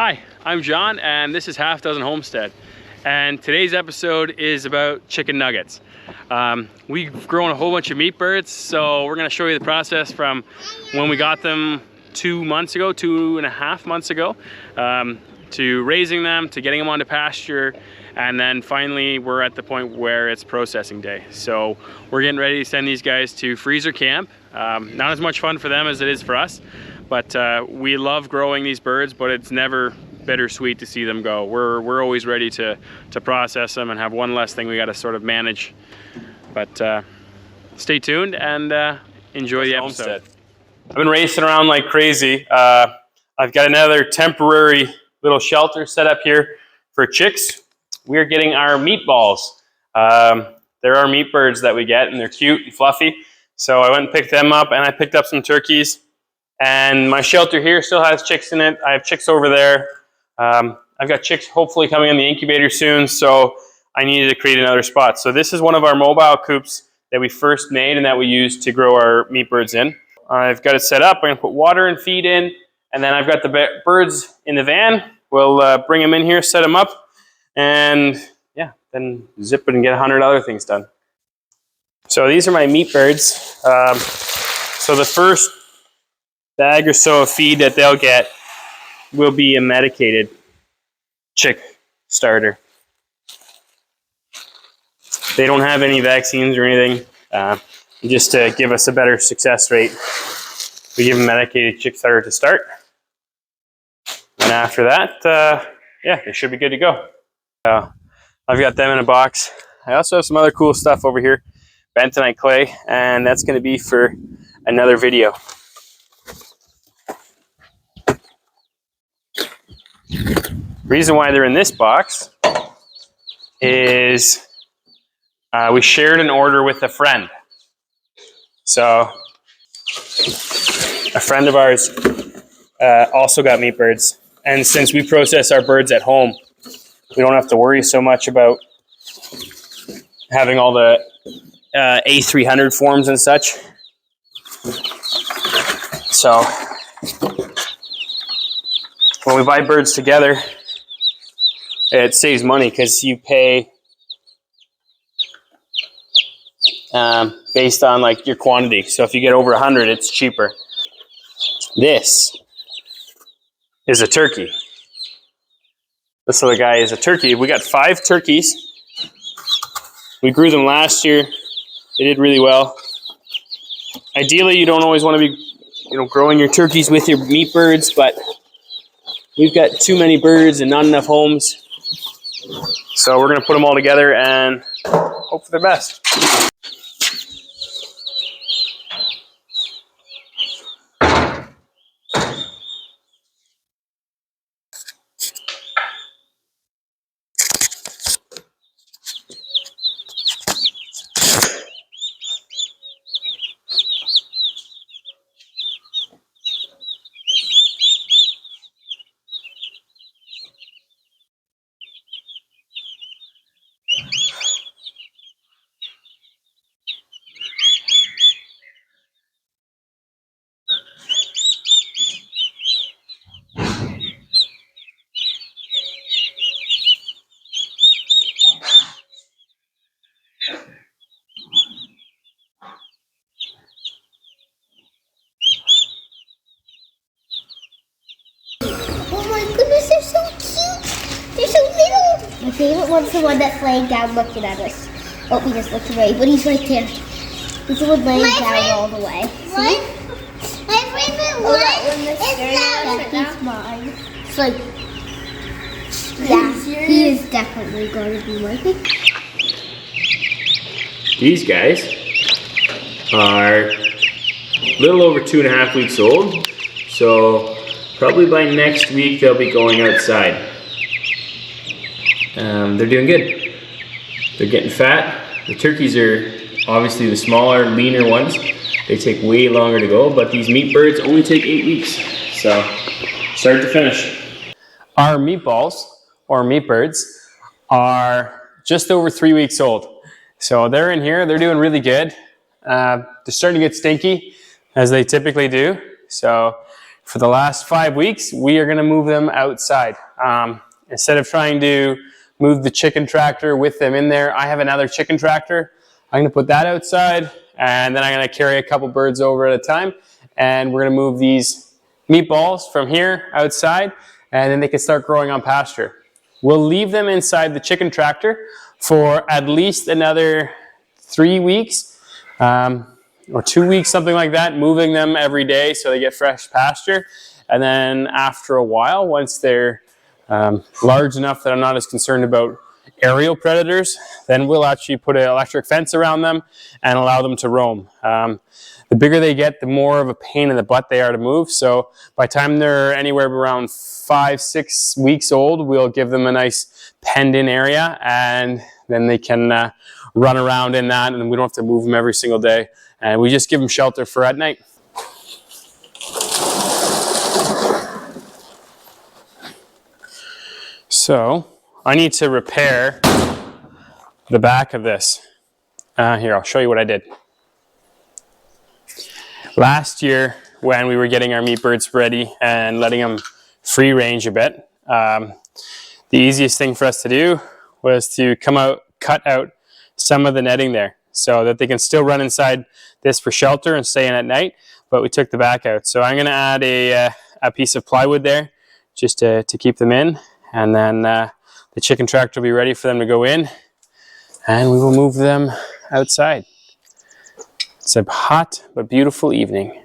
Hi, I'm John and this is Half Dozen Homestead. And today's episode is about chicken nuggets. We've grown a whole bunch of meat birds, so we're gonna show you the process from when we got them 2.5 months ago, to raising them, to getting them onto pasture, and then finally we're at the point where it's processing day. So we're getting ready to send these guys to freezer camp. Not as much fun for them as it is for us, but we love growing these birds, but it's never bittersweet to see them go. We're always ready to process them and have one less thing we got to sort of manage. But stay tuned and enjoy the episode. I've been racing around like crazy. I've got another temporary little shelter set up here for chicks. We're getting our meatballs. There are meat birds that we get and they're cute and fluffy. So I went and picked them up, and I picked up some turkeys. And my shelter here still has chicks in it. I have chicks over there. I've got chicks hopefully coming in the incubator soon, so I needed to create another spot. So this is one of our mobile coops that we first made and that we use to grow our meat birds in. I've got it set up. I'm gonna put water and feed in, and then I've got the birds in the van. We'll bring them in here, set them up, and yeah, then zip it and get 100 other things done. So these are my meat birds. So the first bag or so of feed that they'll get will be a medicated chick starter. They don't have any vaccines or anything. Just to give us a better success rate, we give them medicated chick starter to start. And after that, yeah, they should be good to go. I've got them in a box. I also have some other cool stuff over here. Bentonite clay, and that's going to be for another video. Reason why they're in this box is we shared an order with a friend. So a friend of ours also got meat birds, and since we process our birds at home, we don't have to worry so much about having all the A300 forms and such. So when we buy birds together, it saves money because you pay based on like your quantity. So if you get over 100, it's cheaper. This is a turkey. This little guy is a turkey. We got 5 turkeys. We grew them last year. They did really well. Ideally, you don't always want to be, growing your turkeys with your meat birds, but we've got too many birds and not enough homes. So we're going to put them all together and hope for the best. My favorite one's the one that's laying down looking at us. Oh, we just looked away, but he's right there. He's the one laying down all the way. See? My favorite one is that. He's mine. It's like, yeah, he is definitely going to be my pick. These guys are a little over 2.5 weeks old. So probably by next week they'll be going outside. They're doing good. They're getting fat. The turkeys are obviously the smaller, leaner ones. They take way longer to go, but these meat birds only take 8 weeks. So, start to finish. Our meatballs, or meat birds, are just over 3 weeks old. So they're in here, they're doing really good. They're starting to get stinky, as they typically do. So for the last 5 weeks, we are going to move them outside. Instead of trying to move the chicken tractor with them in there, I have another chicken tractor. I'm going to put that outside, and then I'm going to carry a couple birds over at a time, and we're going to move these meatballs from here outside, and then they can start growing on pasture. We'll leave them inside the chicken tractor for at least another 3 weeks, or 2 weeks, something like that, moving them every day so they get fresh pasture. And then after a while, once they're large enough that I'm not as concerned about aerial predators, then we'll actually put an electric fence around them and allow them to roam. The bigger they get, the more of a pain in the butt they are to move. So by the time they're anywhere around 5-6 weeks old, we'll give them a nice penned-in area, and then they can run around in that, and we don't have to move them every single day. And we just give them shelter for at night. So I need to repair the back of this. Here, I'll show you what I did. Last year, when we were getting our meat birds ready and letting them free range a bit, the easiest thing for us to do was to cut out some of the netting there so that they can still run inside this for shelter and stay in at night, but we took the back out. So I'm going to add a piece of plywood there just to keep them in, and then the chicken tractor will be ready for them to go in, and we will move them outside. It's a hot but beautiful evening.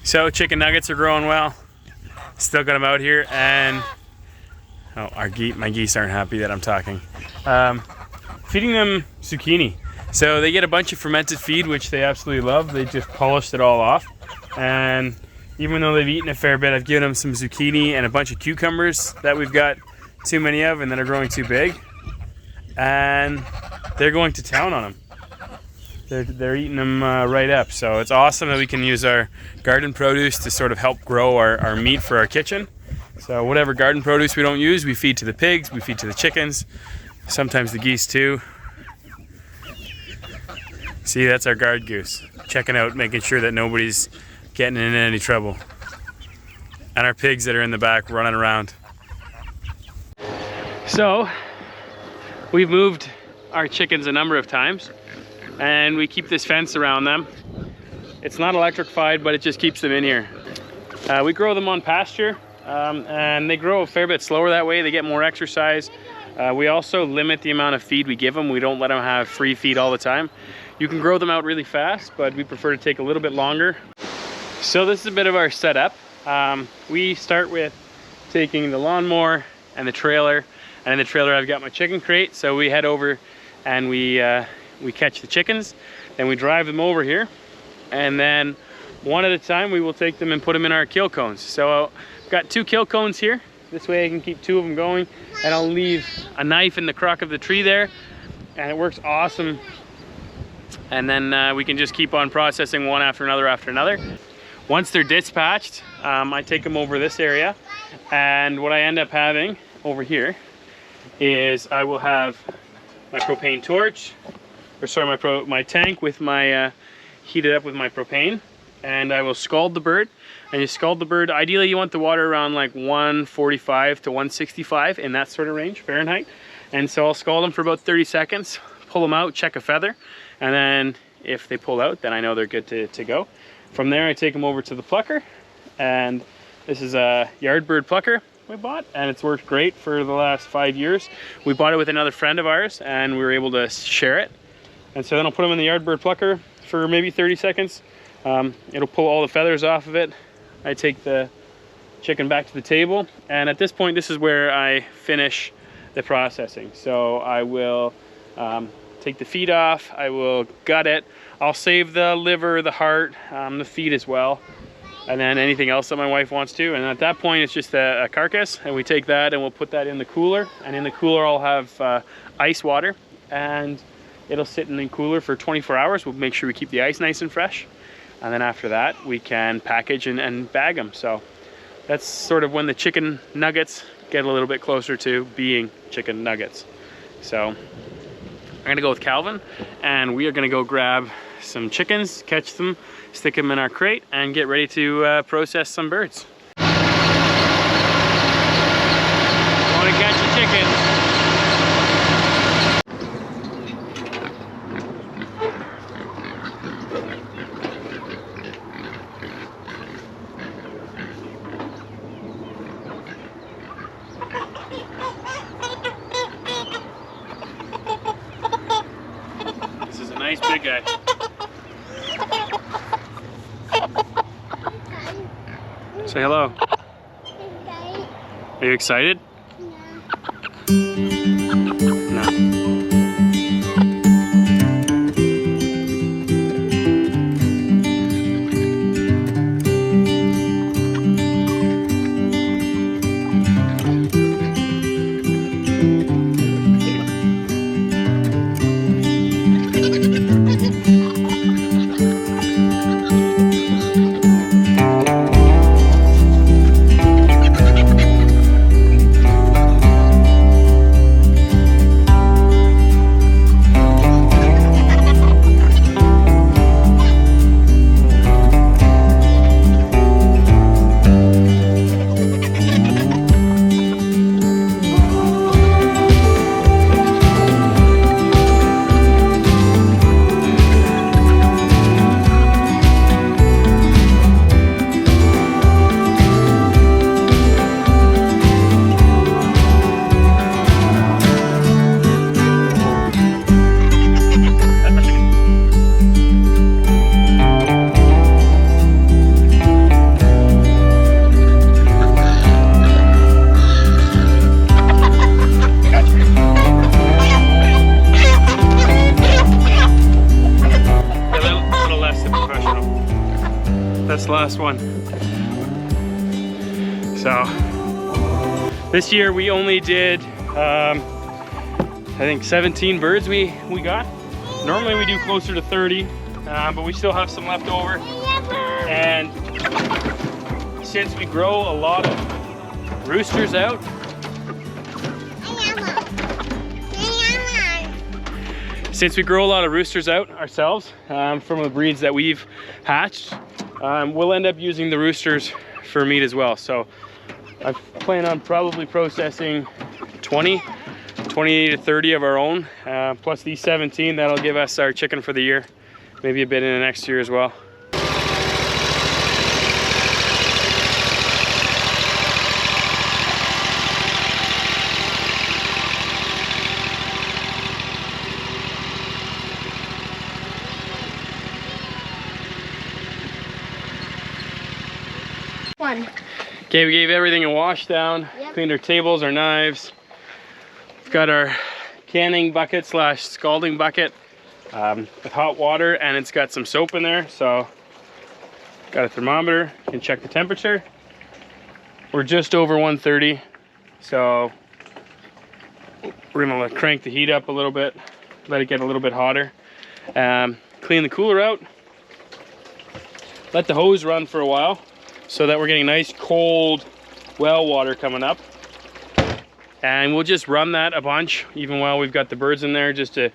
So chicken nuggets are growing well. Still got them out here, and my geese aren't happy that I'm talking. Feeding them zucchini. So they get a bunch of fermented feed, which they absolutely love. They just polished it all off. And even though they've eaten a fair bit, I've given them some zucchini and a bunch of cucumbers that we've got too many of and that are growing too big. And they're going to town on them. They're eating them right up. So it's awesome that we can use our garden produce to sort of help grow our meat for our kitchen. So whatever garden produce we don't use, we feed to the pigs, we feed to the chickens, sometimes the geese too. See, that's our guard goose, checking out, making sure that nobody's getting in any trouble. And our pigs that are in the back running around. So, we've moved our chickens a number of times, and we keep this fence around them. It's not electrified, but it just keeps them in here. We grow them on pasture, and they grow a fair bit slower that way. They get more exercise. We also limit the amount of feed we give them. We don't let them have free feed all the time. You can grow them out really fast, but we prefer to take a little bit longer. So this is a bit of our setup. We start with taking the lawnmower and the trailer, and in the trailer I've got my chicken crate. So we head over and we catch the chickens, then we drive them over here, and then one at a time we will take them and put them in our kill cones. So I've got 2 kill cones here. This way I can keep 2 of them going, and I'll leave a knife in the crock of the tree there, and it works awesome. And then we can just keep on processing one after another. Once they're dispatched, I take them over this area, and what I end up having over here is I will have my propane torch, or sorry, my tank with my heated up with my propane, and I will scald the bird. And you scald the bird, ideally you want the water around like 145 to 165 in that sort of range, Fahrenheit. And so I'll scald them for about 30 seconds, pull them out, check a feather, and then if they pull out, then I know they're good to go. From there I take them over to the plucker, and this is a yard bird plucker we bought, and it's worked great for the last 5 years. We bought it with another friend of ours, and we were able to share it. And so then I'll put them in the yard bird plucker for maybe 30 seconds. It'll pull all the feathers off of it. I take the chicken back to the table, and at this point this is where I finish the processing. So I will take the feet off, I will gut it, I'll save the liver, the heart, the feet as well, and then anything else that my wife wants to. And at that point it's just a carcass, and we take that and we'll put that in the cooler, and in the cooler I'll have ice water, and it'll sit in the cooler for 24 hours. We'll make sure we keep the ice nice and fresh, and then after that we can package and bag them. So that's sort of when the chicken nuggets get a little bit closer to being chicken nuggets. So I'm gonna go with Calvin, and we are gonna go grab some chickens, catch them, stick them in our crate, and get ready to process some birds. Want to catch a chicken? This is a nice big guy. Say hello. Are you excited? No. That's the last one. So this year we only did I think 17 birds we got. Normally we do closer to 30, but we still have some left over. And since we grow a lot of roosters out, ourselves from the breeds that we've hatched, we'll end up using the roosters for meat as well. So I plan on probably processing 20 to 30 of our own, plus these 17. That'll give us our chicken for the year, maybe a bit in the next year as well. Okay, we gave everything a wash down, cleaned our tables, our knives. We've got our canning bucket slash scalding bucket with hot water, and it's got some soap in there. So got a thermometer, you can check the temperature. We're just over 130, so we're gonna crank the heat up a little bit, let it get a little bit hotter. Clean the cooler out, let the hose run for a while, so that we're getting nice cold well water coming up. And we'll just run that a bunch, even while we've got the birds in there, just to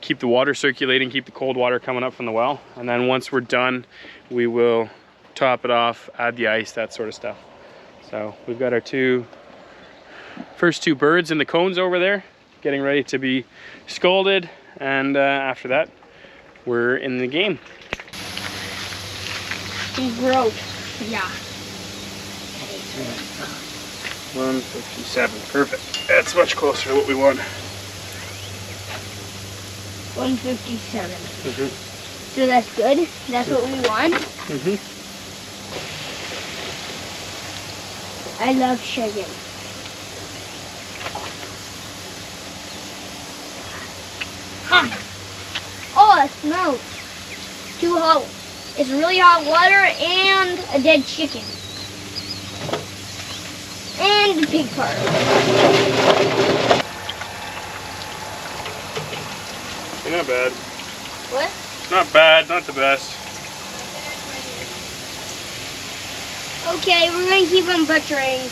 keep the water circulating, keep the cold water coming up from the well. And then once we're done, we will top it off, add the ice, that sort of stuff. So we've got our first two birds in the cones over there, getting ready to be scalded. And after that, we're in the game. Gross. Yeah. 157, perfect. That's much closer to what we want. 157. So that's good. That's what we want. I love chicken. Hot. Oh, it smells too hot. It's really hot water and a dead chicken. And the pig part. Not bad. What? Not bad, not the best. Okay, we're gonna keep on butchering.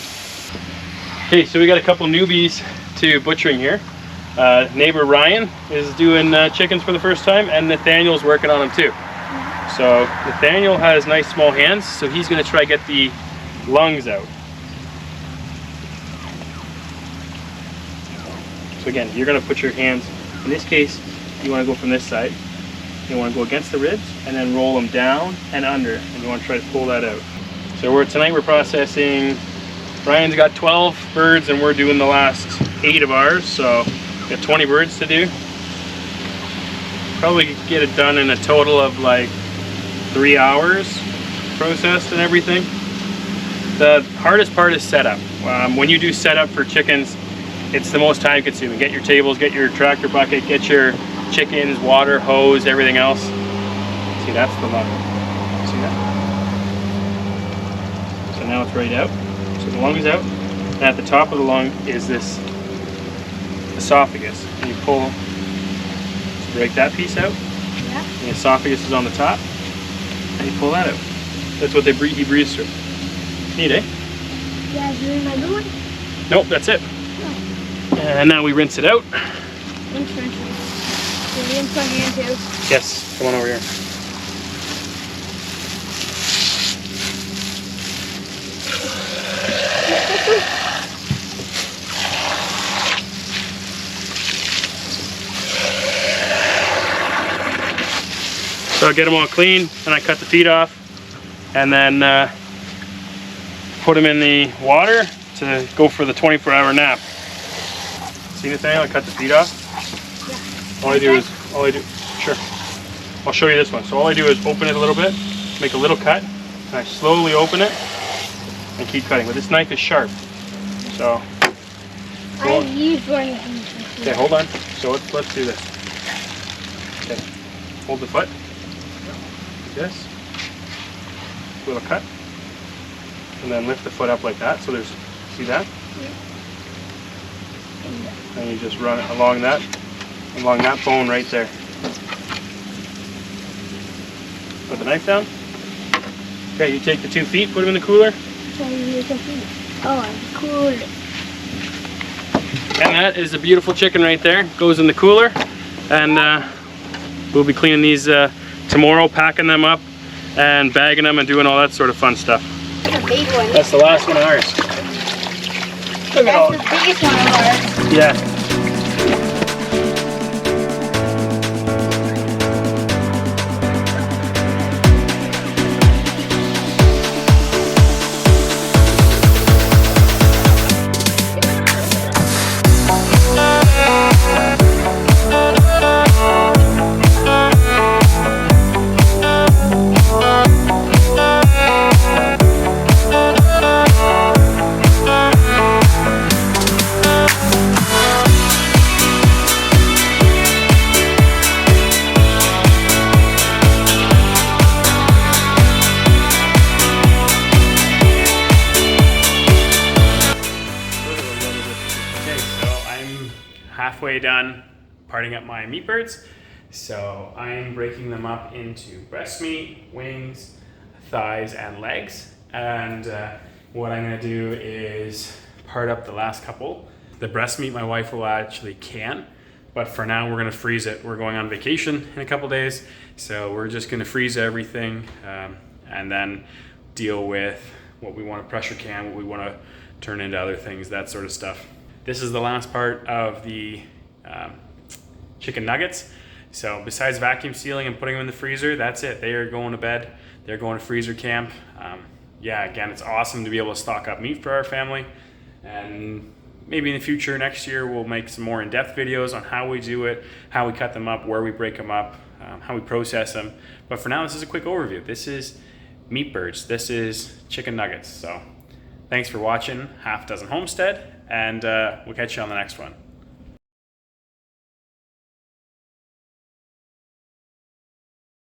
Okay, so we got a couple newbies to butchering here. Neighbor Ryan is doing chickens for the first time, and Nathaniel's working on them too. So Nathaniel has nice small hands, so he's going to try to get the lungs out. So again, you're going to put your hands, in this case, you want to go from this side. You want to go against the ribs and then roll them down and under, and you want to try to pull that out. So tonight we're processing, Ryan's got 12 birds and we're doing the last 8 of ours, so we got 20 birds to do. Probably get it done in a total of like 3 hours processed and everything. The hardest part is setup. When you do setup for chickens, it's the most time consuming. Get your tables, get your tractor bucket, get your chickens, water, hose, everything else. See, that's the lung. See that? So now it's right out. So the lung is out. And at the top of the lung is this esophagus. And you pull, so break that piece out. Yeah. And the esophagus is on the top. And you pull that out. That's what he breathes through. Neat, eh? Yeah, is there another one? Nope, that's it. Oh. And now we rinse it out. Interesting. You rinse my hand too? Yes, come on over here. So I get them all clean, and I cut the feet off, and then put them in the water to go for the 24-hour nap. See, Nathaniel, I cut the feet off. Yeah. All I do, sure. I'll show you this one. So all I do is open it a little bit, make a little cut, and I slowly open it and keep cutting. But this knife is sharp, so. I've used one of these. Okay, hold on. So let's do this. Okay, hold the foot. Like this. Little cut. And then lift the foot up like that. So there's, see that? Yeah. And you just run it along that bone right there. Put the knife down. Okay, you take the 2 feet, put them in the cooler. Oh, cooler. And that is a beautiful chicken right there. Goes in the cooler. And we'll be cleaning these tomorrow, packing them up and bagging them and doing all that sort of fun stuff. That's a big one. That's the last one of ours. Look at all. That's the biggest one of ours. Yeah. Halfway done parting up my meat birds, so I'm breaking them up into breast meat, wings, thighs, and legs. And what I'm going to do is part up the last couple. The breast meat my wife will actually can, but for now we're going to freeze it. We're going on vacation in a couple days, so we're just going to freeze everything and then deal with what we want to pressure can, what we want to turn into other things, that sort of stuff. This is the last part of the chicken nuggets. So besides vacuum sealing and putting them in the freezer, that's it. They are going to bed. They're going to freezer camp. Yeah, again, it's awesome to be able to stock up meat for our family. And maybe in the future, next year, we'll make some more in-depth videos on how we do it, how we cut them up, where we break them up, how we process them. But for now, this is a quick overview. This is meat birds. This is chicken nuggets. So thanks for watching Half Dozen Homestead, and we'll catch you on the next one.